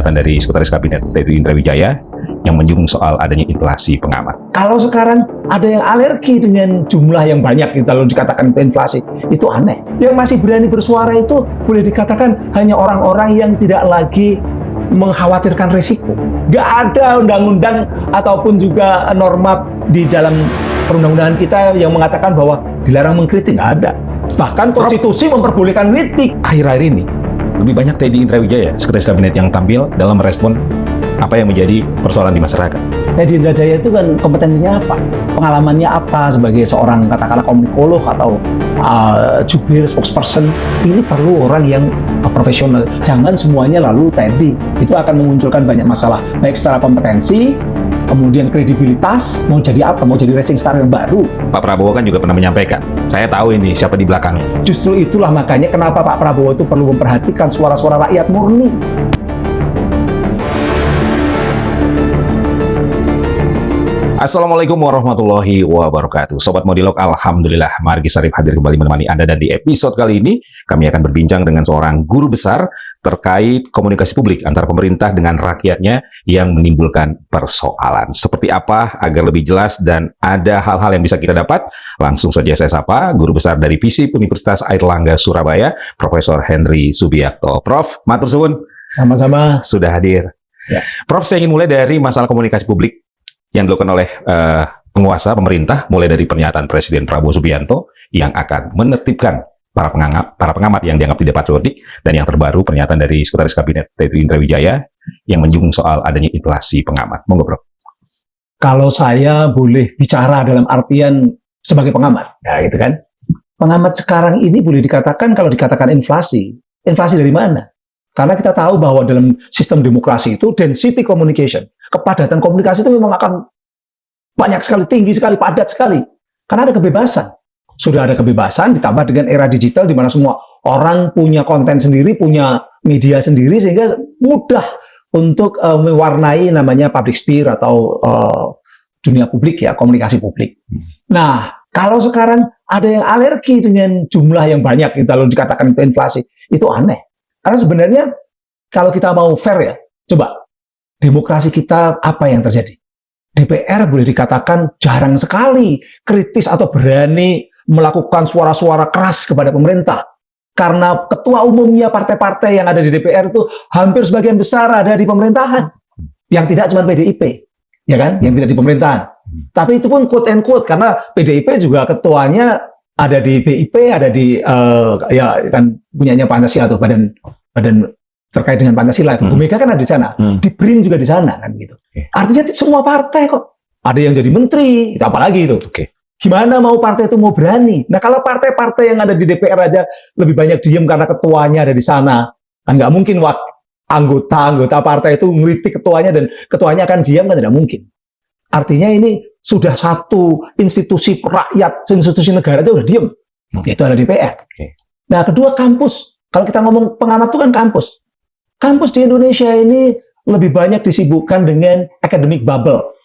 pernyataan dari Sekretaris Kabinet Teddy Indra Wijaya yang menyinggung soal adanya inflasi pengamat. Kalau sekarang ada yang alergi dengan jumlah yang banyak, kalau dikatakan itu inflasi, itu aneh. Yang masih berani bersuara itu boleh dikatakan hanya orang-orang yang tidak lagi mengkhawatirkan risiko. Nggak ada undang-undang ataupun juga norma di dalam perundang-undangan kita yang mengatakan bahwa dilarang mengkritik, nggak ada. Bahkan konstitusi memperbolehkan kritik. Akhir-akhir ini, lebih banyak Teddy Indra Wijaya, Sekretaris Kabinet yang tampil dalam merespon apa yang menjadi persoalan di masyarakat. Teddy Indra Wijaya itu kan kompetensinya apa? Pengalamannya apa sebagai seorang katakanlah komunikolog atau jubir, spokesperson? Ini perlu orang yang profesional. Jangan semuanya lalu Teddy. Itu akan memunculkan banyak masalah, baik secara kompetensi, kemudian kredibilitas, mau jadi apa? Mau jadi racing star yang baru. Pak Prabowo kan juga pernah menyampaikan, saya tahu ini siapa di belakangnya. Justru itulah makanya kenapa Pak Prabowo itu perlu memperhatikan suara-suara rakyat murni. Assalamualaikum warahmatullahi wabarakatuh. Sobat Modilog, alhamdulillah Margi Sarif hadir kembali menemani Anda, dan di episode kali ini kami akan berbincang dengan seorang guru besar terkait komunikasi publik antara pemerintah dengan rakyatnya yang menimbulkan persoalan. Seperti apa agar lebih jelas dan ada hal-hal yang bisa kita dapat? Langsung saja saya sapa guru besar dari FISIP Universitas Airlangga Surabaya, Profesor Henry Subiakto. Prof, matur suwun. Sama-sama. Sudah hadir. Ya. Prof, saya ingin mulai dari masalah komunikasi publik yang dilakukan oleh penguasa pemerintah, mulai dari pernyataan Presiden Prabowo Subianto yang akan menertibkan para pengamat yang dianggap tidak patriotik, dan yang terbaru pernyataan dari Sekretaris Kabinet Teddy Indra Wijaya yang menyinggung soal adanya inflasi pengamat. Monggo, Bro. Kalau saya boleh bicara dalam artian sebagai pengamat, ya gitu kan. Pengamat sekarang ini boleh dikatakan, kalau dikatakan inflasi dari mana? Karena kita tahu bahwa dalam sistem demokrasi itu density communication, kepadatan komunikasi itu memang akan banyak sekali, tinggi sekali, padat sekali. Karena ada kebebasan. Sudah ada kebebasan ditambah dengan era digital di mana semua orang punya konten sendiri, punya media sendiri, sehingga mudah untuk mewarnai namanya public sphere atau dunia publik, ya, komunikasi publik. Nah, kalau sekarang ada yang alergi dengan jumlah yang banyak, kalau dikatakan itu inflasi, itu aneh. Karena sebenarnya kalau kita mau fair, ya, coba demokrasi kita apa yang terjadi? DPR boleh dikatakan jarang sekali kritis atau berani melakukan suara-suara keras kepada pemerintah. Karena ketua umumnya partai-partai yang ada di DPR itu hampir sebagian besar ada di pemerintahan. Yang tidak cuma PDIP, ya kan? Yang tidak di pemerintahan. Tapi itu pun quote and quote, karena PDIP juga ketuanya ada di BIP, ada di ya kan punyanya Pancasila atau badan terkait dengan Pancasila itu. Bu Mega kan ada di sana, di BRIN juga di sana kan gitu. Artinya semua partai kok. Ada yang jadi menteri, itu apalagi itu. Gimana mau partai itu mau berani? Nah, kalau partai-partai yang ada di DPR aja lebih banyak diem karena ketuanya ada di sana, kan nggak mungkin anggota partai itu ngeritik ketuanya dan ketuanya akan diam, kan tidak mungkin. Artinya ini sudah satu institusi rakyat, institusi negara itu udah diem. Itu ada DPR. Nah, kedua kampus. Kalau kita ngomong pengamat itu kan kampus. Kampus di Indonesia ini lebih banyak disibukkan dengan academic bubble.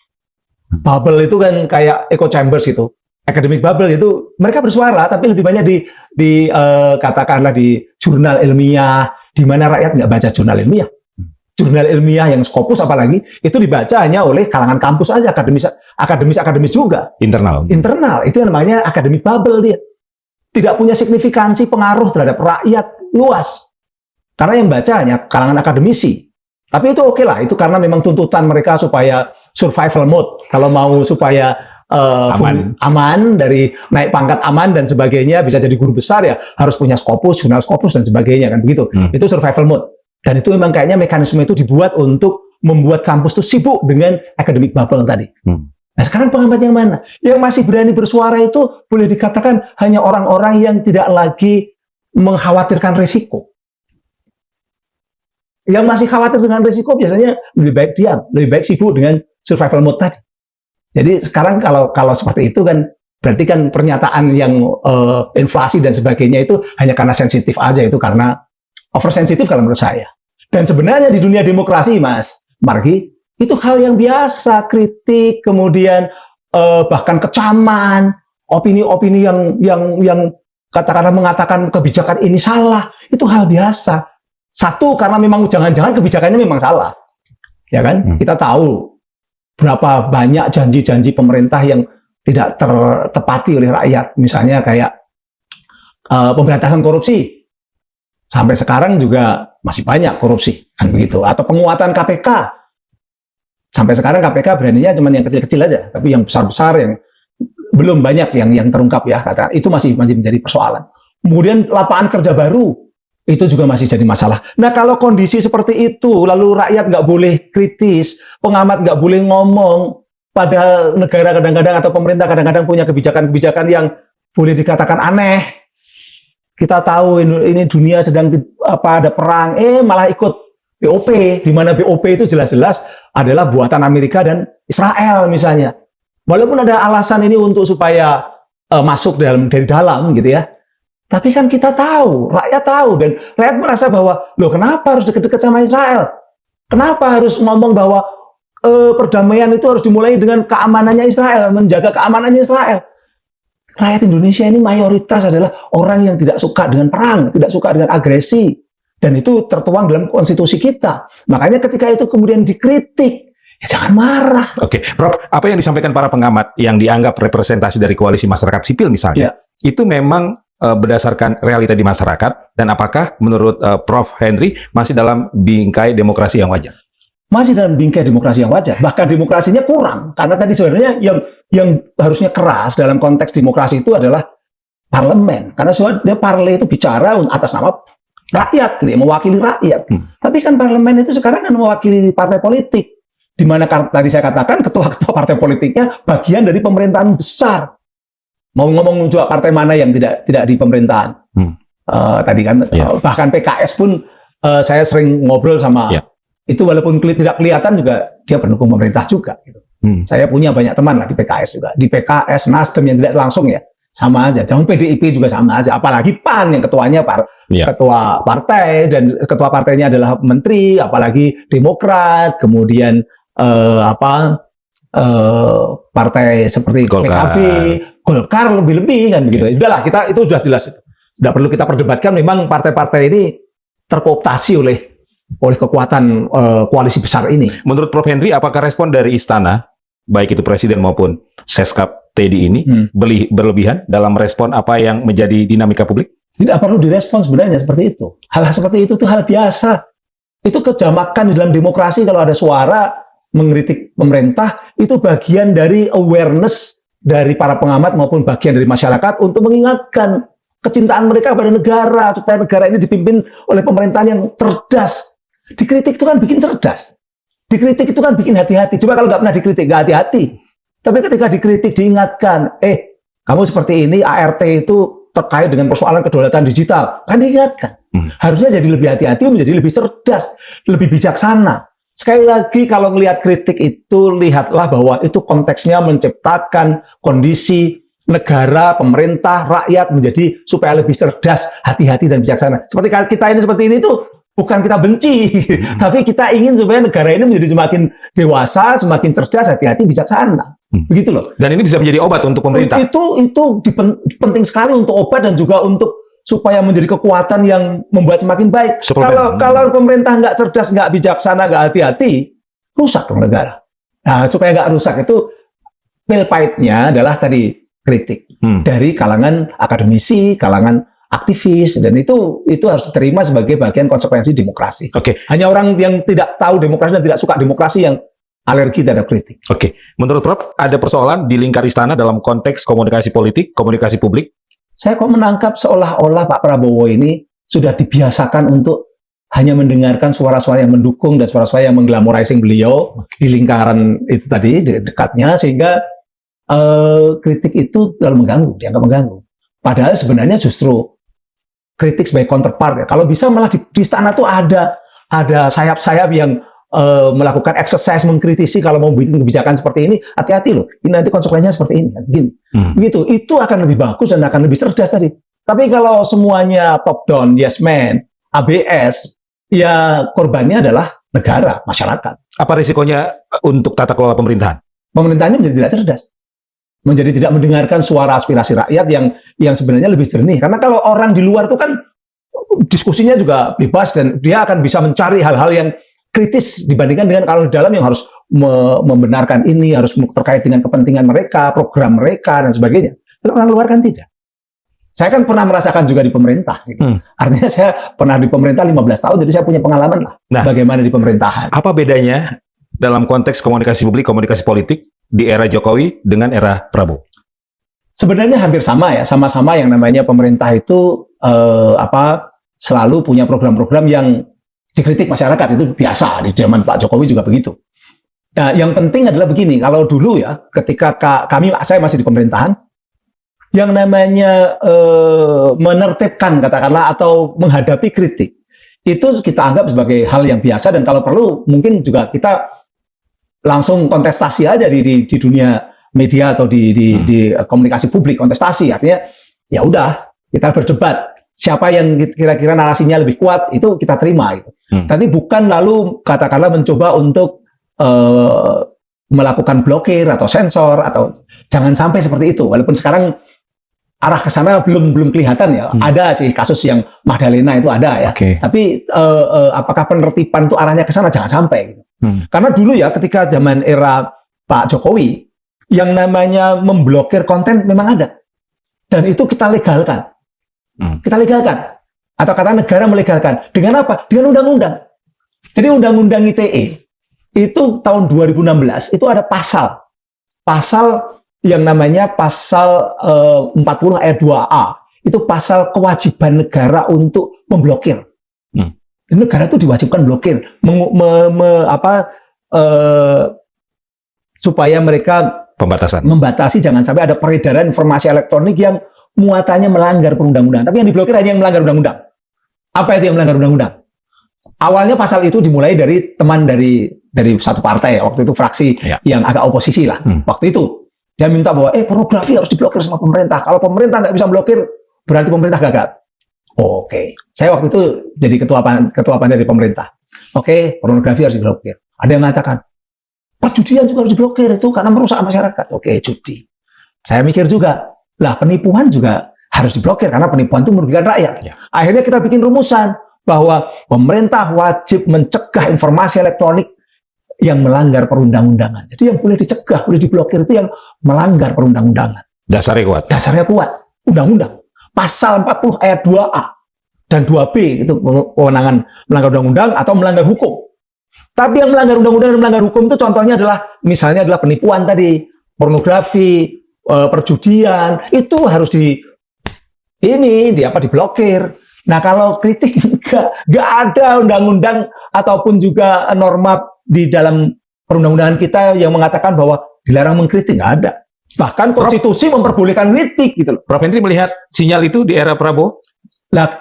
Bubble itu kan kayak echo chambers gitu. Academic bubble itu mereka bersuara, tapi lebih banyak di katakanlah di jurnal ilmiah, di mana rakyat nggak baca jurnal ilmiah. Jurnal ilmiah yang Scopus apalagi itu dibaca hanya oleh kalangan kampus aja, akademis juga. Internal itu yang namanya academic bubble. Dia tidak punya signifikansi pengaruh terhadap rakyat luas, karena yang baca hanya kalangan akademisi. Tapi itu oke lah, itu karena memang tuntutan mereka supaya survival mode, kalau mau supaya aman, dari naik pangkat aman dan sebagainya, bisa jadi guru besar ya harus punya Scopus, jurnal Scopus dan sebagainya kan begitu. Itu survival mode. Dan itu memang kayaknya mekanisme itu dibuat untuk membuat kampus itu sibuk dengan academic bubble tadi. Nah, sekarang pengamat yang mana? Yang masih berani bersuara itu boleh dikatakan hanya orang-orang yang tidak lagi mengkhawatirkan risiko. Yang masih khawatir dengan risiko biasanya lebih baik diam, lebih baik sibuk dengan survival mode tadi. Jadi sekarang kalau seperti itu kan berarti kan pernyataan yang inflasi dan sebagainya itu hanya karena sensitif aja, itu karena oversensitif kalau menurut saya. Dan sebenarnya di dunia demokrasi, Mas Margi, itu hal yang biasa, kritik, kemudian bahkan kecaman, opini-opini yang katakanlah mengatakan kebijakan ini salah, itu hal biasa. Satu, karena memang jangan-jangan kebijakannya memang salah. Ya kan? Kita tahu berapa banyak janji-janji pemerintah yang tidak tertepati oleh rakyat. Misalnya kayak pemberantasan korupsi. Sampai sekarang juga masih banyak korupsi, kan begitu. Atau penguatan KPK. Sampai sekarang KPK beraninya cuma yang kecil-kecil aja, tapi yang besar-besar yang belum banyak yang terungkap ya. Itu masih menjadi persoalan. Kemudian lapangan kerja baru itu juga masih jadi masalah. Nah, kalau kondisi seperti itu, lalu rakyat nggak boleh kritis, pengamat nggak boleh ngomong, padahal negara kadang-kadang atau pemerintah kadang-kadang punya kebijakan-kebijakan yang boleh dikatakan aneh. Kita tahu ini dunia sedang ada perang, malah ikut BOP, di mana BOP itu jelas-jelas adalah buatan Amerika dan Israel misalnya. Walaupun ada alasan ini untuk supaya masuk dari dalam gitu ya. Tapi kan kita tahu, rakyat tahu, dan rakyat merasa bahwa, loh kenapa harus dekat-dekat sama Israel? Kenapa harus ngomong bahwa perdamaian itu harus dimulai dengan keamanannya Israel, menjaga keamanannya Israel? Rakyat Indonesia ini mayoritas adalah orang yang tidak suka dengan perang, tidak suka dengan agresi. Dan itu tertuang dalam konstitusi kita. Makanya ketika itu kemudian dikritik, ya jangan marah. Oke, Prof, apa yang disampaikan para pengamat yang dianggap representasi dari koalisi masyarakat sipil misalnya, itu memang berdasarkan realita di masyarakat, dan apakah menurut Prof. Henry masih dalam bingkai demokrasi yang wajar? Masih dalam bingkai demokrasi yang wajar. Bahkan demokrasinya kurang. Karena tadi sebenarnya yang harusnya keras dalam konteks demokrasi itu adalah parlemen. Karena sebenarnya parle itu bicara atas nama rakyat, mewakili rakyat. Tapi kan parlemen itu sekarang kan mewakili partai politik. Di mana tadi saya katakan ketua-ketua partai politiknya bagian dari pemerintahan besar. Mau ngomong juga partai mana yang tidak di pemerintahan. Tadi kan bahkan PKS pun saya sering ngobrol sama itu, walaupun tidak kelihatan juga dia pendukung pemerintah juga gitu. Saya punya banyak teman lah di PKS juga. Di PKS, Nasdem yang tidak langsung ya sama aja. Jangan PDIP juga sama aja. Apalagi PAN yang ketuanya ketua partai, dan ketua partainya adalah menteri, apalagi Demokrat, kemudian partai seperti PKB, Golkar lebih-lebih kan begitu. Udahlah, kita itu sudah jelas. Tidak perlu kita perdebatkan. Memang partai-partai ini terkooptasi oleh kekuatan koalisi besar ini. Menurut Prof. Henry, apakah respon dari Istana, baik itu Presiden maupun Seskap Teddy ini, berlebihan dalam respon apa yang menjadi dinamika publik? Tidak perlu direspon sebenarnya seperti itu. Hal seperti itu hal biasa. Itu kejamakan di dalam demokrasi. Kalau ada suara mengkritik pemerintah, itu bagian dari awareness dari para pengamat maupun bagian dari masyarakat untuk mengingatkan kecintaan mereka pada negara, supaya negara ini dipimpin oleh pemerintahan yang cerdas. Dikritik itu kan bikin cerdas. Dikritik itu kan bikin hati-hati. Coba kalau nggak pernah dikritik, nggak hati-hati. Tapi ketika dikritik, diingatkan, kamu seperti ini, ART itu terkait dengan persoalan kedaulatan digital. Kan diingatkan. Harusnya jadi lebih hati-hati, menjadi lebih cerdas, lebih bijaksana. Sekali lagi, kalau melihat kritik itu, lihatlah bahwa itu konteksnya menciptakan kondisi negara, pemerintah, rakyat menjadi supaya lebih cerdas, hati-hati dan bijaksana. Seperti kita ini seperti ini tuh bukan kita benci, tapi kita ingin supaya negara ini menjadi semakin dewasa, semakin cerdas, hati-hati, bijaksana. Begitu loh. Dan ini bisa menjadi obat untuk pemerintah. Itu penting sekali untuk obat dan juga untuk supaya menjadi kekuatan yang membuat semakin baik. Kalau pemerintah nggak cerdas, nggak bijaksana, nggak hati-hati, rusak dong negara. Nah, supaya nggak rusak itu pil pahitnya adalah tadi kritik dari kalangan akademisi, kalangan aktivis, dan itu harus diterima sebagai bagian konsekuensi demokrasi. Hanya orang yang tidak tahu demokrasi dan tidak suka demokrasi yang alergi terhadap kritik. Menurut Prof, ada persoalan di lingkar istana dalam konteks komunikasi politik, komunikasi publik? Saya kok menangkap seolah-olah Pak Prabowo ini sudah dibiasakan untuk hanya mendengarkan suara-suara yang mendukung dan suara-suara yang mengglamorizing beliau di lingkaran itu tadi, di dekatnya, sehingga kritik itu terlalu mengganggu, dianggap mengganggu. Padahal sebenarnya justru kritik sebagai counterpart ya. Kalau bisa malah di istana tuh ada sayap-sayap yang melakukan exercise mengkritisi. Kalau mau bikin kebijakan seperti ini, hati-hati loh, ini nanti konsekuensinya seperti ini, begini. Begitu, itu akan lebih bagus dan akan lebih cerdas tadi. Tapi kalau semuanya top down, yes man, ABS, ya korbannya adalah negara, masyarakat. Apa risikonya untuk tata kelola pemerintahan? Pemerintahnya menjadi tidak cerdas, menjadi tidak mendengarkan suara aspirasi rakyat yang sebenarnya lebih jernih. Karena kalau orang di luar itu kan diskusinya juga bebas dan dia akan bisa mencari hal-hal yang kritis dibandingkan dengan kalau di dalam yang harus membenarkan ini, harus terkait dengan kepentingan mereka, program mereka dan sebagainya. Kalau orang luar kan tidak. Saya kan pernah merasakan juga di pemerintah. Gitu. Artinya saya pernah di pemerintah 15 tahun, jadi saya punya pengalaman lah bagaimana di pemerintahan. Apa bedanya dalam konteks komunikasi publik, komunikasi politik di era Jokowi dengan era Prabowo? Sebenarnya hampir sama ya, sama-sama yang namanya pemerintah itu selalu punya program-program yang dikritik masyarakat, itu biasa di zaman Pak Jokowi juga begitu. Nah, yang penting adalah begini, kalau dulu ya, ketika saya masih di pemerintahan, yang namanya menertibkan katakanlah atau menghadapi kritik itu kita anggap sebagai hal yang biasa dan kalau perlu mungkin juga kita langsung kontestasi aja di dunia media atau di komunikasi publik, kontestasi artinya ya udah kita berdebat siapa yang kira-kira narasinya lebih kuat itu kita terima gitu. Tapi bukan lalu katakanlah mencoba untuk melakukan blokir atau sensor atau jangan sampai seperti itu walaupun sekarang arah ke sana belum kelihatan ya. Ada sih kasus yang Magdalena itu ada ya. Tapi apakah penertiban itu arahnya ke sana jangan sampai. Gitu. Karena dulu ya ketika zaman era Pak Jokowi yang namanya memblokir konten memang ada. Dan itu kita legalkan. Kita legalkan. Atau kata negara melegalkan. Dengan apa? Dengan undang-undang. Jadi undang-undang ITE itu tahun 2016 itu ada pasal yang namanya pasal 40 ayat 2A itu pasal kewajiban negara untuk memblokir. Negara itu diwajibkan blokir, supaya mereka membatasi jangan sampai ada peredaran informasi elektronik yang muatannya melanggar perundang-undangan. Tapi yang diblokir hanya yang melanggar undang-undang. Apa itu yang melanggar undang-undang? Awalnya pasal itu dimulai dari teman dari satu partai waktu itu fraksi yang agak oposisi lah waktu itu. Dia minta bahwa pornografi harus diblokir sama pemerintah. Kalau pemerintah nggak bisa blokir, berarti pemerintah gagal. Oke. Saya waktu itu jadi ketua panitia di pemerintah. Oke, pornografi harus diblokir. Ada yang mengatakan, perjudian juga harus diblokir itu karena merusak masyarakat. Oke, judi. Saya mikir juga, lah penipuan juga harus diblokir karena penipuan itu merugikan rakyat. Akhirnya kita bikin rumusan bahwa pemerintah wajib mencegah informasi elektronik yang melanggar perundang-undangan. Jadi yang boleh dicegah, boleh diblokir itu yang melanggar perundang-undangan. Dasarnya kuat. Dasarnya kuat. Undang-undang. Pasal 40 ayat 2A dan 2B itu kewenangan melanggar undang-undang atau melanggar hukum. Tapi yang melanggar undang-undang dan melanggar hukum itu contohnya adalah misalnya adalah penipuan tadi, pornografi, perjudian, itu harus diblokir. Nah, kalau kritik nggak ada undang-undang ataupun juga norma di dalam perundang-undangan kita yang mengatakan bahwa dilarang mengkritik, nggak ada. Bahkan konstitusi memperbolehkan kritik gitu loh. Prof Henry melihat sinyal itu di era Prabowo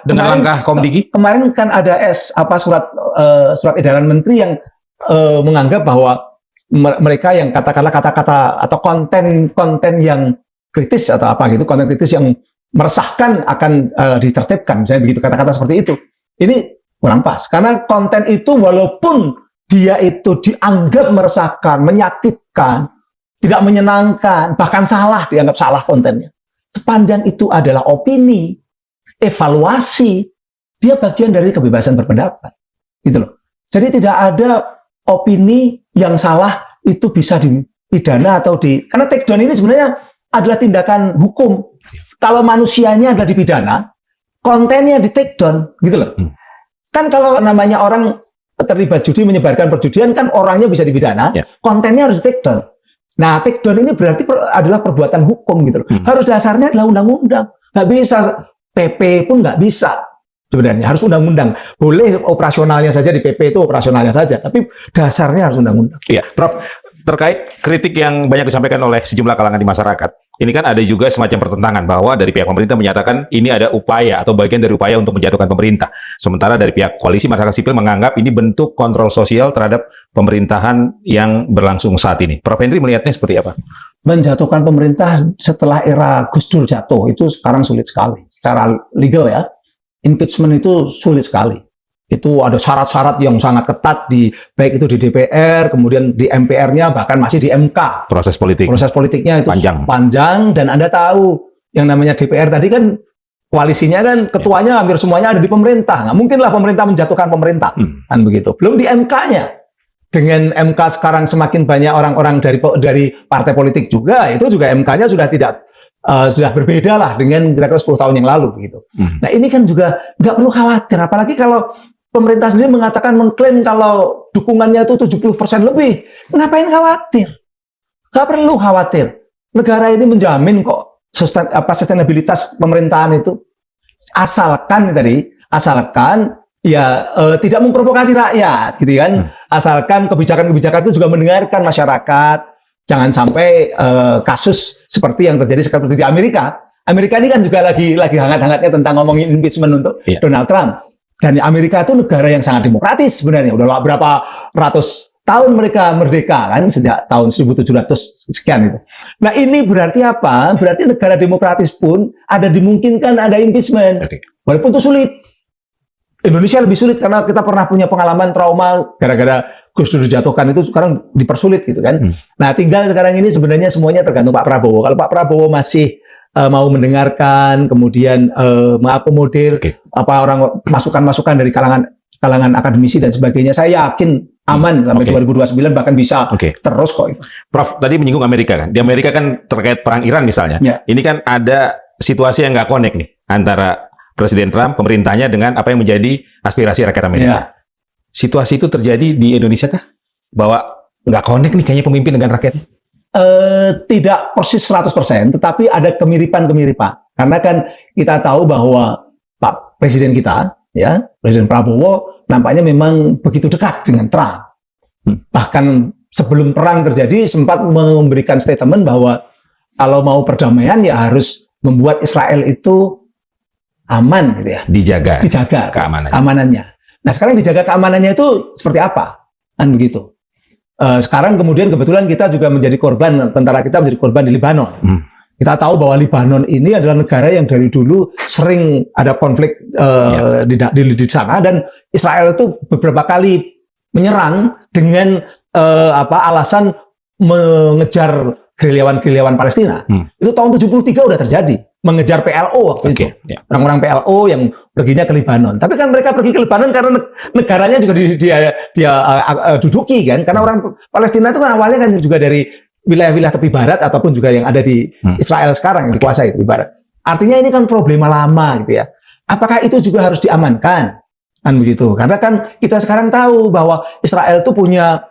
dengan langkah Komdigi? Kemarin kan ada surat edaran menteri yang menganggap bahwa mereka yang katakanlah kata-kata atau konten yang kritis atau apa gitu, konten kritis yang meresahkan akan ditertibkan, misalnya begitu kata-kata seperti itu. Ini kurang pas karena konten itu walaupun dia itu dianggap meresahkan, menyakitkan, tidak menyenangkan, bahkan salah, dianggap salah kontennya. Sepanjang itu adalah opini, evaluasi, dia bagian dari kebebasan berpendapat. Gitu loh. Jadi tidak ada opini yang salah itu bisa dipidana atau karena take down ini sebenarnya adalah tindakan hukum. Kalau manusianya adalah dipidana, kontennya di take down, gitu loh. Kan kalau namanya orang terlibat judi menyebarkan perjudian kan orangnya bisa dipidana, kontennya harus di take down. Nah, take down ini berarti adalah perbuatan hukum gitu loh. Harus dasarnya adalah undang-undang. Nggak bisa PP pun nggak bisa. Sebenarnya harus undang-undang. Boleh operasionalnya saja di PP itu operasionalnya saja, tapi dasarnya harus undang-undang. Iya, Prof. Terkait kritik yang banyak disampaikan oleh sejumlah kalangan di masyarakat, ini kan ada juga semacam pertentangan bahwa dari pihak pemerintah menyatakan ini ada upaya atau bagian dari upaya untuk menjatuhkan pemerintah. Sementara dari pihak koalisi masyarakat sipil menganggap ini bentuk kontrol sosial terhadap pemerintahan yang berlangsung saat ini. Prof Henry melihatnya seperti apa? Menjatuhkan pemerintah setelah era Gus Dur jatuh itu sekarang sulit sekali. Secara legal ya, impeachment itu sulit sekali. Itu ada syarat-syarat yang sangat ketat baik itu di DPR, kemudian di MPR-nya, bahkan masih di MK. Proses politiknya itu panjang dan Anda tahu yang namanya DPR tadi kan koalisinya kan ketuanya hampir semuanya ada di pemerintah. Nggak mungkin lah pemerintah menjatuhkan pemerintah. Kan begitu. Belum di MK-nya. Dengan MK sekarang semakin banyak orang-orang dari partai politik juga, itu juga MK-nya sudah tidak sudah berbeda lah dengan kira-kira 10 tahun yang lalu gitu. Nah ini kan juga nggak perlu khawatir, apalagi kalau pemerintah sendiri mengklaim kalau dukungannya itu 70% lebih. Ngapain khawatir? Nggak perlu khawatir. Negara ini menjamin kok sustainabilitas pemerintahan itu, asalkan ya tidak memprovokasi rakyat, gitu kan? Asalkan kebijakan-kebijakan itu juga mendengarkan masyarakat. Jangan sampai kasus seperti yang terjadi sekarang di Amerika. Amerika ini kan juga lagi hangat-hangatnya tentang ngomongin impeachment untuk Donald Trump. Dan Amerika itu negara yang sangat demokratis sebenarnya. Udah berapa ratus tahun mereka merdeka kan, sejak tahun 1700 sekian itu. Nah ini berarti apa? Berarti negara demokratis pun dimungkinkan ada impeachment. Walaupun itu sulit. Indonesia lebih sulit karena kita pernah punya pengalaman trauma gara-gara Gus Dur dijatuhkan, itu sekarang dipersulit gitu kan. Nah tinggal sekarang ini sebenarnya semuanya tergantung Pak Prabowo. Kalau Pak Prabowo masih mau mendengarkan, kemudian mengakomodir orang masukan-masukan dari kalangan akademisi dan sebagainya, saya yakin aman sampai 2029, bahkan bisa terus kok itu. Prof, tadi menyinggung Amerika kan. Di Amerika kan terkait perang Iran misalnya. Ini kan ada situasi yang nggak connect nih antara Presiden Trump, pemerintahnya, dengan apa yang menjadi aspirasi rakyat Amerika. Situasi itu terjadi di Indonesia kah? Bahwa nggak connect nih kayaknya pemimpin dengan rakyat? Tidak persis 100%, tetapi ada kemiripan-kemiripan. Karena kan kita tahu bahwa Pak Presiden kita, ya, Presiden Prabowo, nampaknya memang begitu dekat dengan Trump. Bahkan sebelum perang terjadi sempat memberikan statement bahwa kalau mau perdamaian ya harus membuat Israel itu aman gitu ya. Dijaga keamanannya. Nah sekarang dijaga keamanannya itu seperti apa? Kan begitu. Sekarang kemudian kebetulan kita juga menjadi korban, tentara kita menjadi korban di Lebanon. Kita tahu bahwa Lebanon ini adalah negara yang dari dulu sering ada konflik di sana, dan Israel itu beberapa kali menyerang dengan alasan mengejar gerilyawan Palestina. Itu tahun 73 udah terjadi, mengejar PLO waktu itu. Orang-orang PLO yang perginya ke Lebanon. Tapi kan mereka pergi ke Lebanon karena negaranya juga dia duduki kan, karena orang Palestina itu kan awalnya kan juga dari wilayah-wilayah tepi barat ataupun juga yang ada di Israel sekarang yang dikuasai tepi barat. Artinya ini kan problema lama gitu ya. Apakah itu juga harus diamankan? Kan begitu. Karena kan kita sekarang tahu bahwa Israel itu punya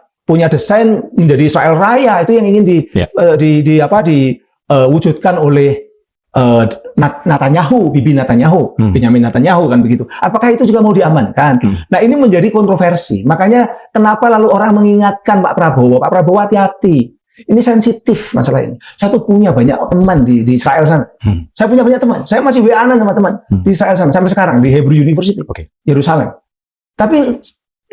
desain menjadi Israel Raya, itu yang ingin diwujudkan oleh Bibi Netanyahu, Benyamin Netanyahu kan begitu. Apakah itu juga mau diamankan? Nah ini menjadi kontroversi. Makanya kenapa lalu orang mengingatkan Pak Prabowo hati-hati. Ini sensitif masalah ini. Saya tuh punya banyak teman di Israel sana. Saya punya banyak teman. Saya masih WA-an sama teman di Israel sana sampai sekarang di Hebrew University, Yerusalem. Tapi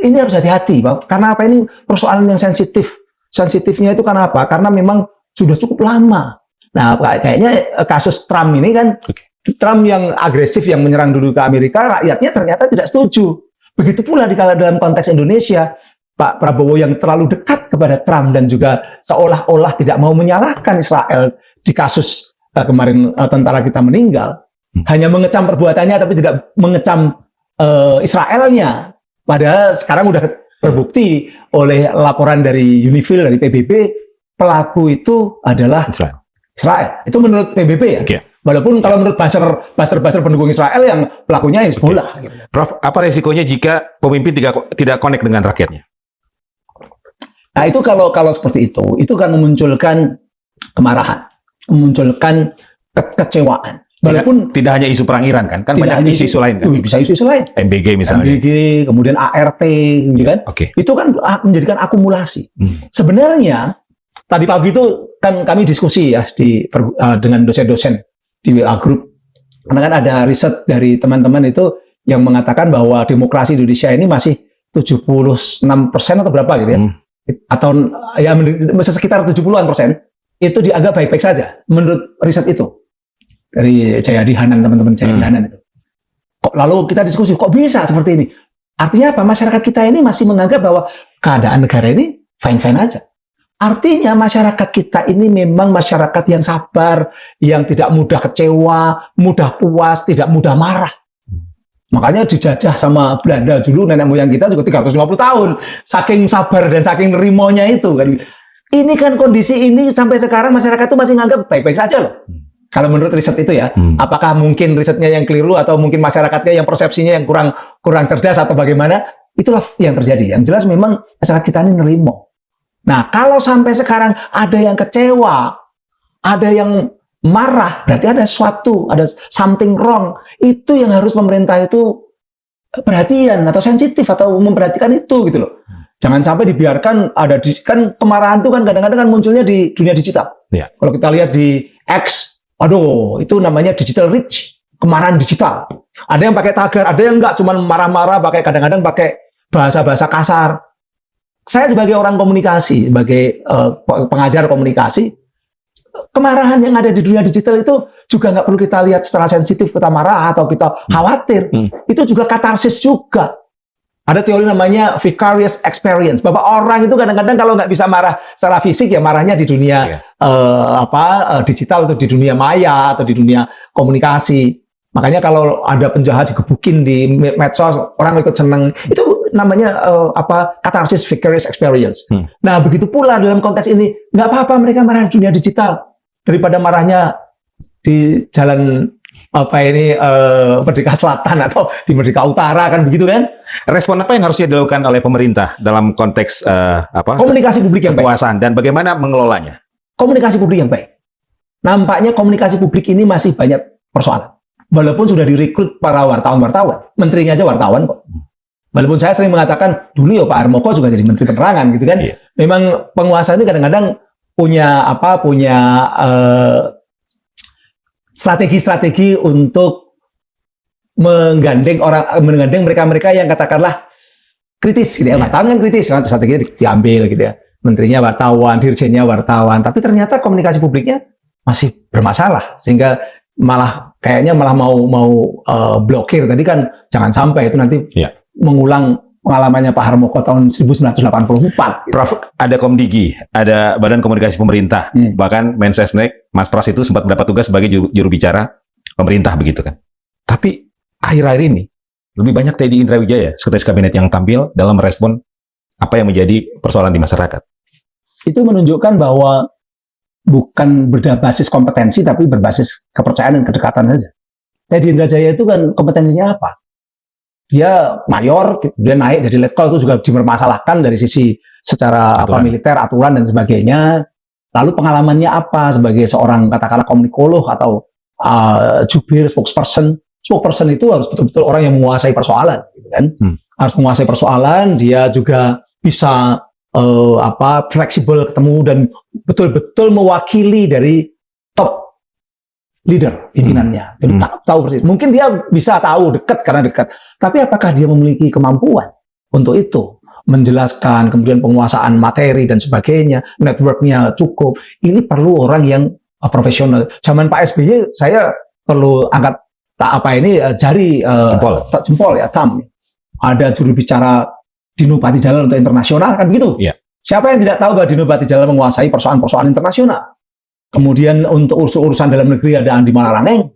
ini harus hati-hati, karena apa, ini persoalan yang sensitif. Sensitifnya itu karena apa? Karena memang sudah cukup lama. Nah, kayaknya kasus Trump ini kan, Trump yang agresif, yang menyerang dulu ke Amerika, rakyatnya ternyata tidak setuju. Begitu pula dalam konteks Indonesia, Pak Prabowo yang terlalu dekat kepada Trump dan juga seolah-olah tidak mau menyalahkan Israel di kasus kemarin tentara kita meninggal, hanya mengecam perbuatannya tapi tidak mengecam Israelnya. Padahal sekarang udah terbukti oleh laporan dari UNIFIL, dari PBB, pelaku itu adalah Israel. Itu menurut PBB ya. Walaupun kalau menurut buzzer pendukung Israel yang pelakunya Hezbollah. Prof, apa resikonya jika pemimpin tidak connect dengan rakyatnya? Nah itu kalau seperti itu kan memunculkan kemarahan, memunculkan kekecewaan. Walaupun tidak hanya isu perang Iran kan banyak isu lain kan. Bisa isu lain. MBG misalnya. MBG, kemudian ART, gitu kan. Itu kan menjadikan akumulasi. Sebenarnya tadi pagi itu kan kami diskusi ya dengan dosen-dosen di WA Group. Karena kan ada riset dari teman-teman itu yang mengatakan bahwa demokrasi Indonesia ini masih 76% atau berapa gitu ya. Atau ya sekitar 70-an% itu dianggap baik-baik saja menurut riset itu. Dari Jayadi Hanan, teman-teman Jayadi Hanan itu. Lalu kita diskusi, kok bisa seperti ini? Artinya apa? Masyarakat kita ini masih menganggap bahwa keadaan negara ini fine-fine aja. Artinya masyarakat kita ini memang masyarakat yang sabar, yang tidak mudah kecewa, mudah puas, tidak mudah marah. Makanya dijajah sama Belanda dulu, nenek moyang kita juga 350 tahun. Saking sabar dan saking nerimonya itu kan. Ini kan kondisi ini sampai sekarang masyarakat itu masih nganggap baik-baik saja loh. Kalau menurut riset itu ya, apakah mungkin risetnya yang keliru atau mungkin masyarakatnya yang persepsinya yang kurang cerdas atau bagaimana? Itulah yang terjadi. Yang jelas memang masyarakat kita ini nerimo. Nah, kalau sampai sekarang ada yang kecewa, ada yang marah, berarti ada sesuatu, ada something wrong. Itu yang harus pemerintah itu perhatian atau sensitif atau memperhatikan itu gitu loh. Jangan sampai dibiarkan kan kemarahan itu kan kadang-kadang kan munculnya di dunia digital. Ya. Kalau kita lihat di X, aduh, itu namanya digital rage, kemarahan digital. Ada yang pakai tagar, ada yang enggak, cuma marah-marah, kadang-kadang pakai bahasa-bahasa kasar. Saya sebagai orang komunikasi, sebagai pengajar komunikasi, kemarahan yang ada di dunia digital itu juga nggak perlu kita lihat secara sensitif, kita marah atau kita khawatir. Itu juga katarsis juga. Ada teori namanya vicarious experience, bahwa orang itu kadang-kadang kalau nggak bisa marah secara fisik, ya marahnya di dunia digital atau di dunia maya atau di dunia komunikasi. Makanya kalau ada penjahat digebukin di medsos, orang ikut seneng, itu namanya katarsis vicarious experience. Nah, begitu pula dalam konteks ini, nggak apa-apa mereka marah di dunia digital daripada marahnya di jalan Merdeka Selatan atau di Merdeka Utara, kan begitu kan? Respon apa yang harusnya dilakukan oleh pemerintah dalam konteks komunikasi publik yang baik. kekuasaan dan bagaimana mengelolanya? Komunikasi publik yang baik. Nampaknya komunikasi publik ini masih banyak persoalan. Walaupun sudah direkrut para wartawan, menterinya aja wartawan kok. Walaupun saya sering mengatakan dulu ya Pak Harmoko juga jadi Menteri Penerangan gitu kan. Iya. Memang penguasa ini kadang-kadang punya strategi-strategi untuk menggandeng mereka-mereka yang katakanlah kritis gitu ya. Wartawan kan kritis, kan strateginya diambil gitu ya. Menterinya wartawan, dirjennya wartawan, tapi ternyata komunikasi publiknya masih bermasalah sehingga kayaknya malah mau blokir tadi kan, jangan sampai itu nanti mengulang pengalamannya Pak Harmoko tahun 1984. Prof, ada Komdigi, ada Badan Komunikasi Pemerintah, bahkan Mensesnek, Mas Pras itu sempat mendapat tugas sebagai juru bicara pemerintah begitu kan. Tapi akhir-akhir ini lebih banyak Teddy Indrawijaya, sekretaris kabinet yang tampil dalam merespon apa yang menjadi persoalan di masyarakat. Itu menunjukkan bahwa bukan berbasis kompetensi, tapi berbasis kepercayaan dan kedekatan saja. Teddy Indrawijaya itu kan kompetensinya apa? Dia mayor, dia naik jadi letkol, itu juga dipermasalahkan dari sisi secara militer, aturan dan sebagainya. Lalu pengalamannya apa sebagai seorang katakanlah komunikolog atau jubir, spokesperson. Spokesperson itu harus betul-betul orang yang menguasai persoalan, gitu kan? Harus menguasai persoalan, dia juga bisa fleksibel ketemu dan betul-betul mewakili dari top leader pimpinannya. Jadi tahu persis. Mungkin dia bisa tahu dekat karena dekat. Tapi apakah dia memiliki kemampuan untuk itu? Menjelaskan, kemudian penguasaan materi dan sebagainya, networknya cukup. Ini perlu orang yang profesional. Zaman Pak SBY saya perlu angkat jari jempol ya, thumb. Ada juru bicara Dino Patijalal untuk internasional kan begitu. Yeah. Siapa yang tidak tahu bahwa Dino Patijalal menguasai persoalan-persoalan internasional? Kemudian untuk urusan dalam negeri ada Andi Malaraneng,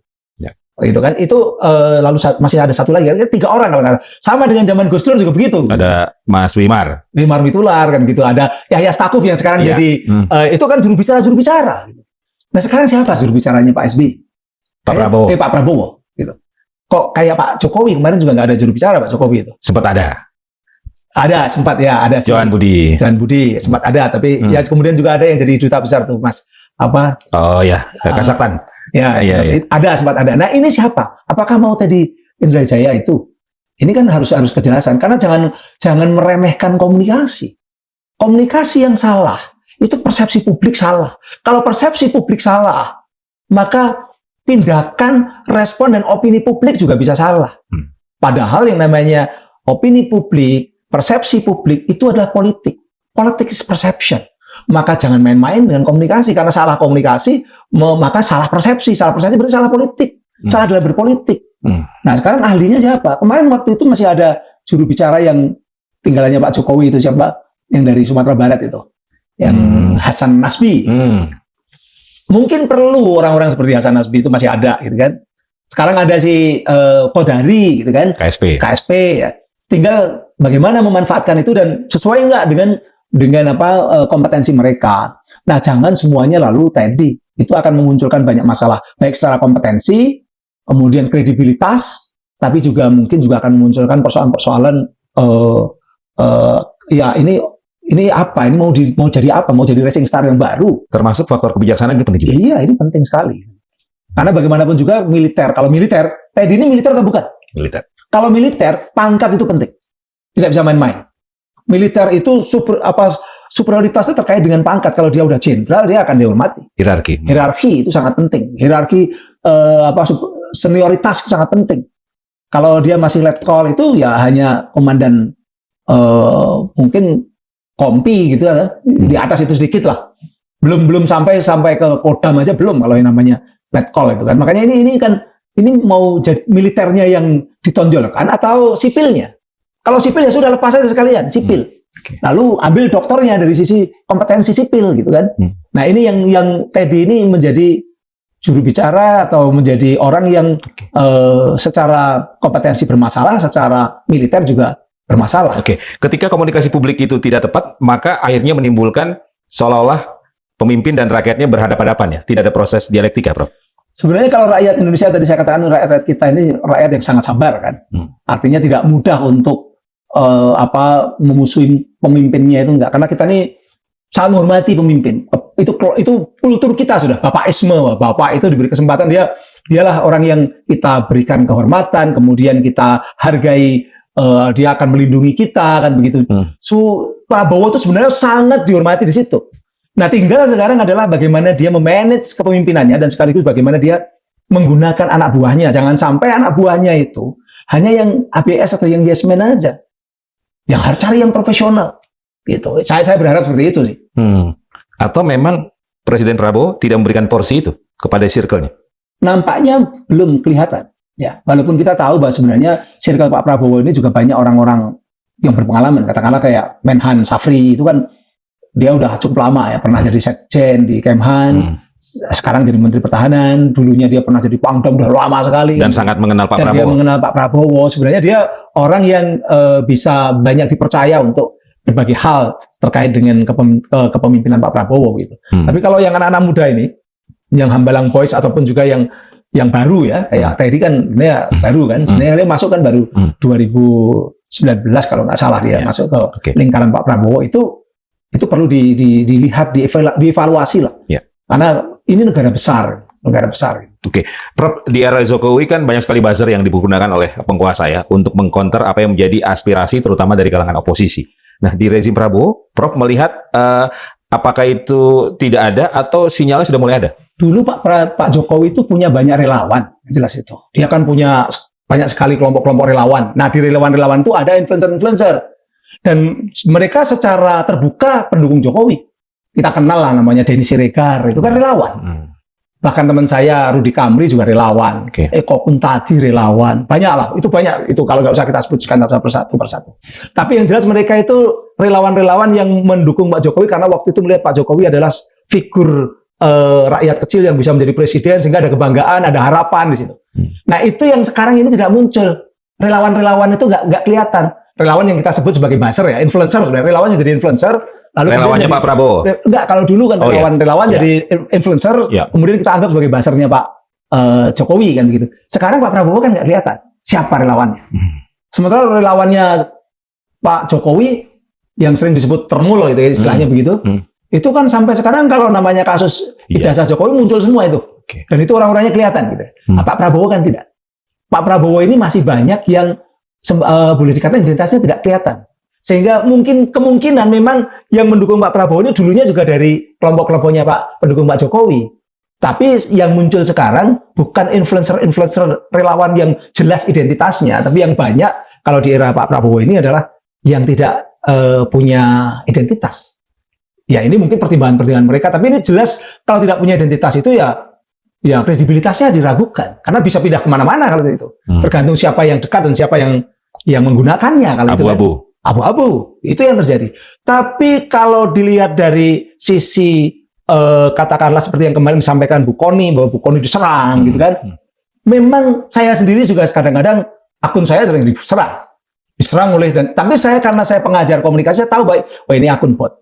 gitu kan? Itu lalu masih ada satu lagi, 3 orang kalau nggak. Sama dengan zaman Gus Dur juga begitu. Ada Mas Wimar Witular kan gitu. Ada Yahya Stakuf yang sekarang jadi itu kan juru bicara. Nah sekarang siapa juru bicaranya Pak SBY? Pak Prabowo. Pak Prabowo. Gitu. Kok kayak Pak Jokowi kemarin juga nggak ada juru bicara Pak Jokowi itu? Sempat ada. Ada sempat ya, ada. Johan Budi sempat ada, tapi ya kemudian juga ada yang jadi duta besar tuh Mas. Oh ya, Kazakhstan. Ya. Ada sempat ada. Nah ini siapa? Apakah mau tadi Indrajaya itu? Ini kan harus kejelasan karena jangan meremehkan komunikasi. Komunikasi yang salah itu persepsi publik salah. Kalau persepsi publik salah, maka tindakan, respon dan opini publik juga bisa salah. Padahal yang namanya opini publik, persepsi publik itu adalah politik. Politik is perception. Maka jangan main-main dengan komunikasi, karena salah komunikasi maka salah persepsi berarti salah politik, salah dalam berpolitik. Nah sekarang ahlinya siapa? Kemarin waktu itu masih ada juru bicara yang tinggalannya Pak Jokowi itu siapa? Yang dari Sumatera Barat itu, yang Hasan Nasbi. Mungkin perlu orang-orang seperti Hasan Nasbi itu masih ada, gitu kan. Sekarang ada si Kodari, gitu kan. KSP ya. Tinggal bagaimana memanfaatkan itu dan sesuai nggak dengan kompetensi mereka. Nah, jangan semuanya lalu tadi. Itu akan memunculkan banyak masalah, baik secara kompetensi, kemudian kredibilitas, tapi juga mungkin juga akan memunculkan persoalan-persoalan ya ini apa? Ini mau jadi apa? Mau jadi racing star yang baru? Termasuk faktor kebijaksanaan itu penting juga. Iya, ini penting sekali. Karena bagaimanapun juga militer. Kalau militer, Teddy ini militer atau bukan? Militer. Kalau militer, pangkat itu penting. Tidak bisa main-main. Militer itu superioritas itu terkait dengan pangkat. Kalau dia udah jenderal, dia akan dihormati. Hierarki itu sangat penting. Hierarki senioritas itu sangat penting. Kalau dia masih letkol itu ya hanya komandan mungkin kompi gitu ya, di atas itu sedikit lah. Belum sampai ke kodam aja belum kalau yang namanya letkol itu kan. Makanya ini mau jadi militernya yang ditonjolkan atau sipilnya. Kalau sipil ya sudah lepas aja sekalian, sipil. Lalu ambil doktornya dari sisi kompetensi sipil gitu kan. Nah, ini yang Teddy ini menjadi juru bicara atau menjadi orang yang secara kompetensi bermasalah, secara militer juga bermasalah. Ketika komunikasi publik itu tidak tepat, maka akhirnya menimbulkan seolah-olah pemimpin dan rakyatnya berhadapan-hadapan ya. Tidak ada proses dialektika, Prof. Sebenarnya kalau rakyat Indonesia tadi saya katakan rakyat kita ini rakyat yang sangat sabar kan. Artinya tidak mudah untuk memusuhi pemimpinnya itu enggak. Karena kita ini sangat menghormati pemimpin. Itu kultur kita sudah. Bapaisme, bapak itu diberi kesempatan dialah orang yang kita berikan kehormatan, kemudian kita hargai. Dia akan melindungi kita kan begitu. Prabowo itu sebenarnya sangat dihormati di situ. Nah, tinggal sekarang adalah bagaimana dia memanage kepemimpinannya dan sekaligus bagaimana dia menggunakan anak buahnya. Jangan sampai anak buahnya itu hanya yang ABS atau yang yes man aja. Yang harus cari yang profesional. Gitu. Saya berharap seperti itu sih. Atau memang Presiden Prabowo tidak memberikan porsi itu kepada circle-nya? Nampaknya belum kelihatan. Ya, walaupun kita tahu bahwa sebenarnya circle Pak Prabowo ini juga banyak orang-orang yang berpengalaman, katakanlah kayak Menhan Safri itu kan dia udah cukup lama ya, pernah jadi sekjen di Kemhan, sekarang jadi Menteri Pertahanan, dulunya dia pernah jadi Pangdam, udah lama sekali. Dan sangat mengenal Pak Prabowo. Dia mengenal Pak Prabowo, sebenarnya dia orang yang bisa banyak dipercaya untuk berbagai hal terkait dengan kepemimpinan Pak Prabowo gitu. Tapi kalau yang anak-anak muda ini, yang Hambalang Boys ataupun juga yang baru ya, kayak Teddy kan dia baru kan, sebenarnya dia masuk kan baru 2019 kalau nggak salah dia masuk ke lingkaran Pak Prabowo itu perlu dilihat, dievaluasi lah, karena ini negara besar. Prof, di era Jokowi kan banyak sekali buzzer yang digunakan oleh penguasa ya untuk mengcounter apa yang menjadi aspirasi terutama dari kalangan oposisi. Nah, di rezim Prabowo, Prof melihat apakah itu tidak ada atau sinyalnya sudah mulai ada? Dulu Pak Jokowi itu punya banyak relawan, jelas itu. Dia kan punya banyak sekali kelompok-kelompok relawan. Nah, di relawan-relawan itu ada influencer-influencer. Dan mereka secara terbuka pendukung Jokowi. Kita kenal lah namanya Denny Siregar, itu kan relawan. Bahkan teman saya Rudi Kamri juga relawan. Eko Kuntadi relawan. Banyak lah, itu banyak. Itu kalau nggak usah kita sebutkan satu persatu. Tapi yang jelas mereka itu relawan-relawan yang mendukung Pak Jokowi karena waktu itu melihat Pak Jokowi adalah figur rakyat kecil yang bisa menjadi presiden sehingga ada kebanggaan, ada harapan di situ. Nah, itu yang sekarang ini tidak muncul. Relawan-relawan itu nggak kelihatan. Relawan yang kita sebut sebagai buzzer ya, influencer sebenarnya. Relawan yang jadi influencer. Lalu relawannya Pak Prabowo? Enggak, kalau dulu kan relawan jadi influencer, kemudian kita anggap sebagai buzzernya Pak Jokowi kan begitu. Sekarang Pak Prabowo kan nggak kelihatan siapa relawannya. Sementara relawannya Pak Jokowi yang sering disebut termul gitu ya, istilahnya begitu. Itu kan sampai sekarang kalau namanya kasus ijazah Jokowi muncul semua itu. Dan itu orang-orangnya kelihatan gitu. Pak Prabowo kan tidak. Pak Prabowo ini masih banyak yang boleh dikatakan identitasnya tidak kelihatan. Sehingga kemungkinan memang yang mendukung Pak Prabowo ini dulunya juga dari kelompok-kelompoknya pendukung Pak Jokowi. Tapi yang muncul sekarang bukan influencer relawan yang jelas identitasnya, tapi yang banyak kalau di era Pak Prabowo ini adalah yang tidak punya identitas. Ya ini mungkin pertimbangan-pertimbangan mereka, tapi ini jelas kalau tidak punya identitas itu ya kredibilitasnya diragukan karena bisa pindah kemana-mana kalau itu. Tergantung siapa yang dekat dan siapa yang menggunakannya kalau abu-abu. abu-abu. Itu yang terjadi. Tapi kalau dilihat dari sisi katakanlah seperti yang kemarin disampaikan Bu Kony, bahwa Bu Kony diserang gitu kan. Memang saya sendiri juga kadang-kadang akun saya sering diserang oleh, tapi karena saya pengajar komunikasi, saya tahu baik, oh ini akun bot.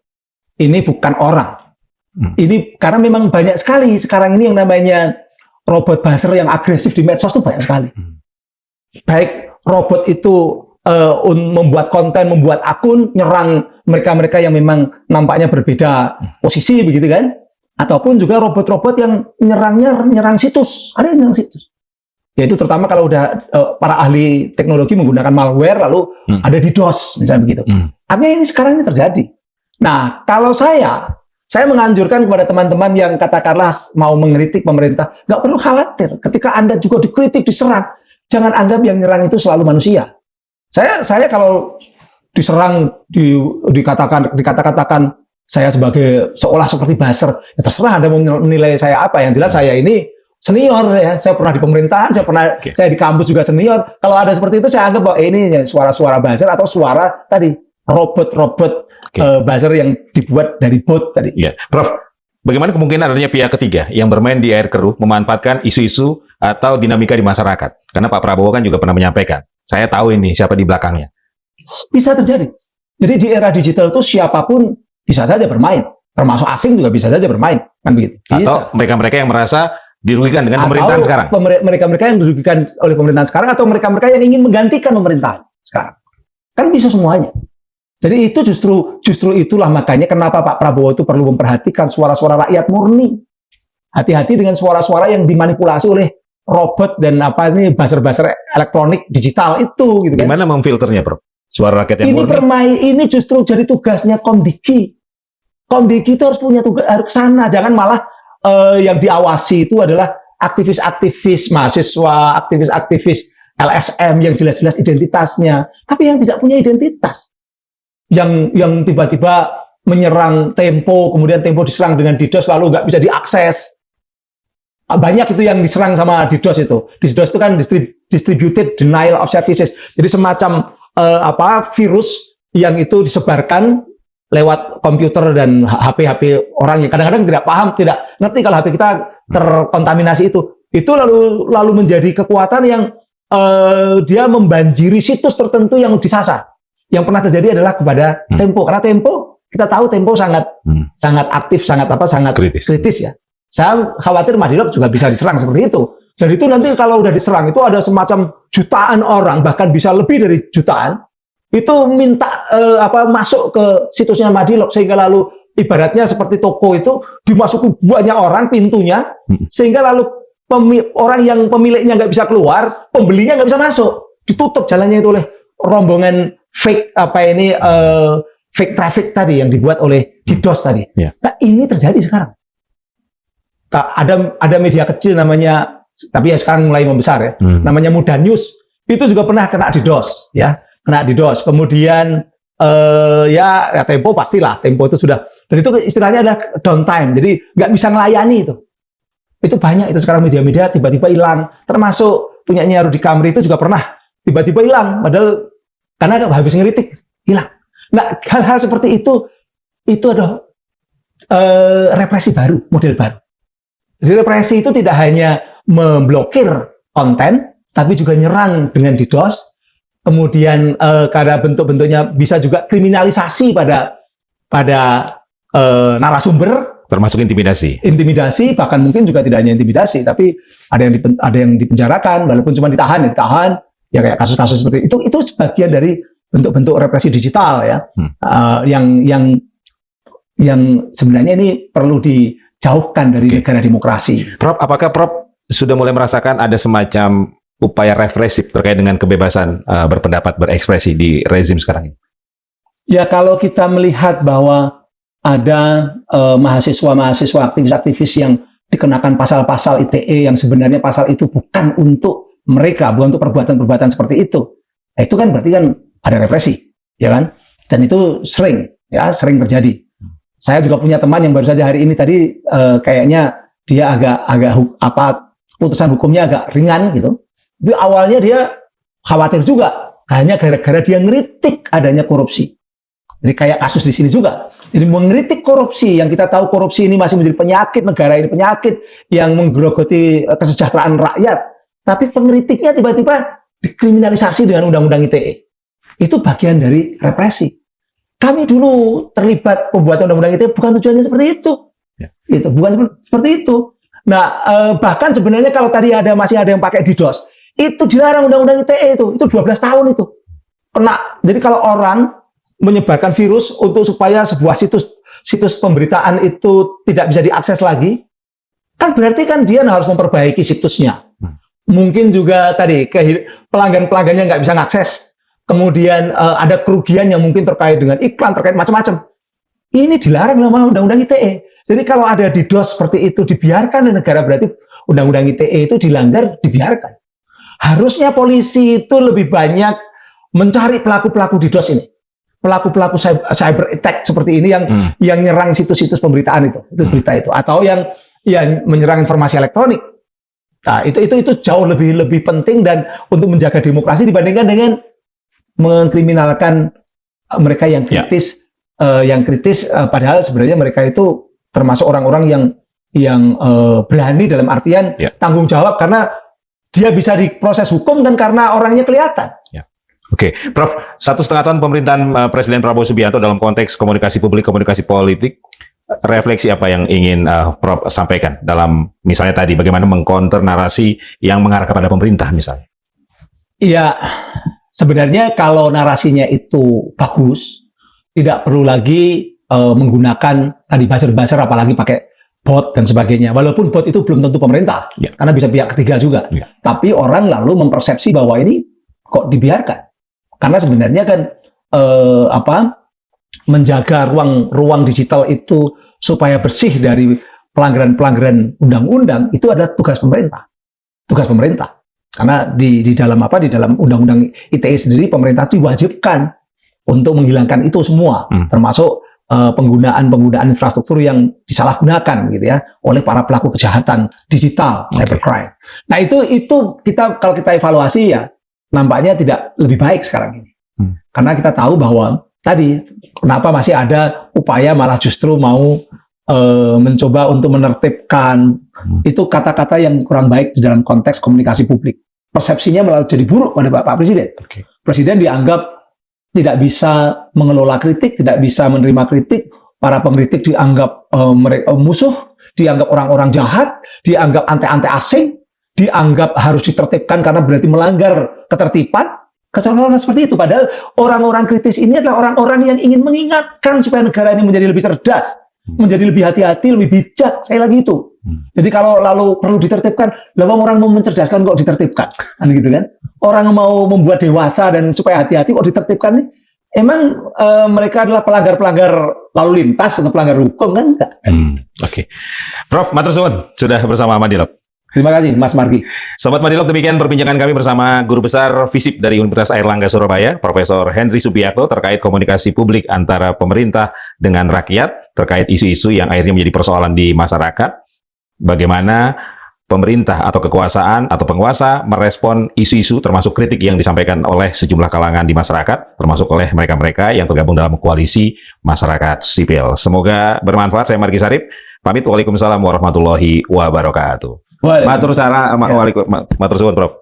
Ini bukan orang. Ini karena memang banyak sekali sekarang ini yang namanya robot buzzer yang agresif di medsos itu banyak sekali. Baik robot itu membuat konten, membuat akun, nyerang mereka-mereka yang memang nampaknya berbeda posisi begitu kan, ataupun juga robot-robot yang nyerang situs, ada yang nyerang situs. Yaitu terutama kalau udah para ahli teknologi menggunakan malware, lalu ada DDoS misalnya begitu. Artinya ini sekarang ini terjadi. Nah, kalau saya menganjurkan kepada teman-teman yang katakanlah mau mengkritik pemerintah, nggak perlu khawatir. Ketika Anda juga dikritik, diserang, jangan anggap yang nyerang itu selalu manusia. Saya kalau diserang, dikatakan saya sebagai seolah seperti buzzer, ya terserah Anda mau menilai saya apa. Yang jelas saya ini senior ya. Saya pernah di pemerintahan, saya di kampus juga senior. Kalau ada seperti itu, saya anggap bahwa ini suara-suara buzzer atau suara tadi robot buzzer yang dibuat dari bot tadi. Ya, Prof. Bagaimana kemungkinan adanya pihak ketiga yang bermain di air keruh memanfaatkan isu-isu atau dinamika di masyarakat? Karena Pak Prabowo kan juga pernah menyampaikan, saya tahu ini siapa di belakangnya. Bisa terjadi. Jadi di era digital itu siapapun bisa saja bermain, termasuk asing juga bisa saja bermain, kan begitu. Bisa. Atau mereka-mereka yang merasa dirugikan dengan pemerintahan sekarang. Mereka-mereka yang dirugikan oleh pemerintahan sekarang, atau mereka-mereka yang ingin menggantikan pemerintahan sekarang. Kan bisa semuanya. Jadi itu justru itulah makanya kenapa Pak Prabowo itu perlu memperhatikan suara-suara rakyat murni. Hati-hati dengan suara-suara yang dimanipulasi oleh robot dan buzzer-buzzer elektronik digital itu gitu kan. Gimana memfilternya, Prof? Suara rakyat yang murni. Ini justru jadi tugasnya Komdiki. Komdiki itu harus punya tugas, harus ke sana. Jangan malah yang diawasi itu adalah aktivis-aktivis mahasiswa, aktivis-aktivis LSM yang jelas-jelas identitasnya, tapi yang tidak punya identitas. Yang tiba-tiba menyerang Tempo, kemudian Tempo diserang dengan DDoS lalu nggak bisa diakses. Banyak itu yang diserang sama DDoS itu. DDoS itu kan distributed denial of services. Jadi semacam virus yang itu disebarkan lewat komputer dan HP orang yang kadang-kadang tidak paham, tidak ngerti kalau HP kita terkontaminasi itu. Itu lalu menjadi kekuatan yang dia membanjiri situs tertentu yang disasar. Yang pernah terjadi adalah kepada Tempo, karena Tempo kita tahu Tempo sangat aktif, sangat kritis ya. Saya khawatir Madilog juga bisa diserang seperti itu. Dan itu nanti kalau udah diserang itu ada semacam jutaan orang, bahkan bisa lebih dari jutaan, itu minta masuk ke situsnya Madilog, sehingga lalu ibaratnya seperti toko itu dimasuki banyak orang pintunya, sehingga lalu orang yang pemiliknya nggak bisa keluar, pembelinya nggak bisa masuk, ditutup jalannya itu oleh rombongan fake fake traffic tadi yang dibuat oleh DDoS tadi. Nah, ini terjadi sekarang. Ada media kecil namanya, tapi ya sekarang mulai membesar ya, namanya Muda News, itu juga pernah kena DDoS ya, kena DDoS. Kemudian ya Tempo pastilah, Tempo itu sudah, dan itu istilahnya adalah downtime, jadi nggak bisa ngelayani itu. Itu banyak itu sekarang media-media tiba-tiba hilang, termasuk punyanya Rudy Kamri itu juga pernah tiba-tiba hilang, padahal karena habis ngeritik hilang. Nah, hal-hal seperti itu adalah represi baru, model baru. Jadi represi itu tidak hanya memblokir konten, tapi juga nyerang dengan DDoS. Kemudian karena bentuk-bentuknya bisa juga kriminalisasi pada narasumber, termasuk intimidasi. Intimidasi, bahkan mungkin juga tidak hanya intimidasi, tapi ada yang dipenjarakan, walaupun cuma ditahan, ya kayak kasus-kasus seperti itu. Itu sebagian dari bentuk-bentuk represi digital ya, yang sebenarnya ini perlu dijauhkan dari negara demokrasi. Prof, apakah Prof sudah mulai merasakan ada semacam upaya represif terkait dengan kebebasan berpendapat, berekspresi di rezim sekarang ini? Ya, kalau kita melihat bahwa ada mahasiswa-mahasiswa, aktivis-aktivis yang dikenakan pasal-pasal ITE yang sebenarnya pasal itu bukan untuk mereka, bukan untuk perbuatan-perbuatan seperti itu. Nah, itu kan berarti kan ada represi, ya kan? Dan itu sering terjadi. Saya juga punya teman yang baru saja hari ini tadi kayaknya dia agak putusan hukumnya agak ringan gitu. Tapi awalnya dia khawatir juga hanya gara-gara dia ngeritik adanya korupsi. Jadi kayak kasus di sini juga. Jadi mengkritik korupsi yang kita tahu korupsi ini masih menjadi penyakit negara ini, penyakit yang menggerogoti kesejahteraan rakyat. Tapi pengkritiknya tiba-tiba dikriminalisasi dengan undang-undang ITE. Itu bagian dari represi. Kami dulu terlibat pembuatan undang-undang ITE bukan tujuannya seperti itu. Ya. Itu bukan seperti itu. Nah, bahkan sebenarnya kalau tadi masih ada yang pakai DDoS, itu dilarang undang-undang ITE itu 12 tahun itu. Kena. Jadi kalau orang menyebarkan virus untuk supaya sebuah situs pemberitaan itu tidak bisa diakses lagi, kan berarti kan dia harus memperbaiki situsnya. Mungkin juga tadi pelanggan-pelanggannya nggak bisa ngakses, kemudian ada kerugian yang mungkin terkait dengan iklan, terkait macam-macam. Ini dilarang sama undang-undang ITE. Jadi kalau ada DDoS seperti itu dibiarkan di negara, berarti undang-undang ITE itu dilanggar, dibiarkan. Harusnya polisi itu lebih banyak mencari pelaku-pelaku DDoS ini. Pelaku-pelaku cyber attack seperti ini yang nyerang situs-situs pemberitaan itu berita itu, atau yang menyerang informasi elektronik. Nah, itu jauh lebih penting dan untuk menjaga demokrasi dibandingkan dengan mengkriminalkan mereka yang kritis, padahal sebenarnya mereka itu termasuk orang-orang yang berani dalam artian tanggung jawab karena dia bisa diproses hukum kan karena orangnya kelihatan. Ya. Oke, Prof, 1,5 tahun pemerintahan Presiden Prabowo Subianto dalam konteks komunikasi publik, komunikasi politik, refleksi apa yang ingin Prof sampaikan dalam misalnya tadi bagaimana mengcounter narasi yang mengarah kepada pemerintah misalnya? Iya, sebenarnya kalau narasinya itu bagus, tidak perlu lagi menggunakan tadi buzzer-buzzer apalagi pakai bot dan sebagainya. Walaupun bot itu belum tentu pemerintah, karena bisa pihak ketiga juga. Tapi orang lalu mempersepsi bahwa ini kok dibiarkan. Karena sebenarnya kan menjaga ruang digital itu supaya bersih dari pelanggaran-pelanggaran undang-undang itu adalah tugas pemerintah. Tugas pemerintah. Karena di dalam undang-undang ITE sendiri pemerintah diwajibkan untuk menghilangkan itu semua, termasuk penggunaan infrastruktur yang disalahgunakan gitu ya oleh para pelaku kejahatan digital, cybercrime. Nah, itu kalau kita evaluasi ya nampaknya tidak lebih baik sekarang ini. Karena kita tahu bahwa tadi kenapa masih ada upaya malah justru mau mencoba untuk menertibkan itu kata-kata yang kurang baik di dalam konteks komunikasi publik. Persepsinya malah jadi buruk pada Pak Presiden. Presiden dianggap tidak bisa mengelola kritik, tidak bisa menerima kritik. Para pengkritik dianggap mereka musuh, dianggap orang-orang jahat, dianggap ante-ante asing, dianggap harus ditertibkan karena berarti melanggar ketertiban. Keseluruhan seperti itu. Padahal orang-orang kritis ini adalah orang-orang yang ingin mengingatkan supaya negara ini menjadi lebih cerdas, menjadi lebih hati-hati, lebih bijak. Saya lagi itu. Jadi kalau lalu perlu ditertibkan, lalu orang mau mencerdaskan kok ditertibkan, kan gitu kan? Orang mau membuat dewasa dan supaya hati-hati kok ditertibkan nih? Emang mereka adalah pelanggar-pelanggar lalu lintas atau pelanggar hukum kan? Enggak. Oke. Prof, matur suwun sudah bersama Madilog. Terima kasih, Mas Margi. Sobat Madilog, demikian perbincangan kami bersama Guru Besar FISIP dari Universitas Airlangga Surabaya, Profesor Henry Subiakto, terkait komunikasi publik antara pemerintah dengan rakyat, terkait isu-isu yang akhirnya menjadi persoalan di masyarakat, bagaimana pemerintah atau kekuasaan atau penguasa merespon isu-isu termasuk kritik yang disampaikan oleh sejumlah kalangan di masyarakat, termasuk oleh mereka-mereka yang tergabung dalam koalisi masyarakat sipil. Semoga bermanfaat. Saya Margi Sarip, pamit. Waalaikumsalam warahmatullahi wabarakatuh. Matur suwun, Prof.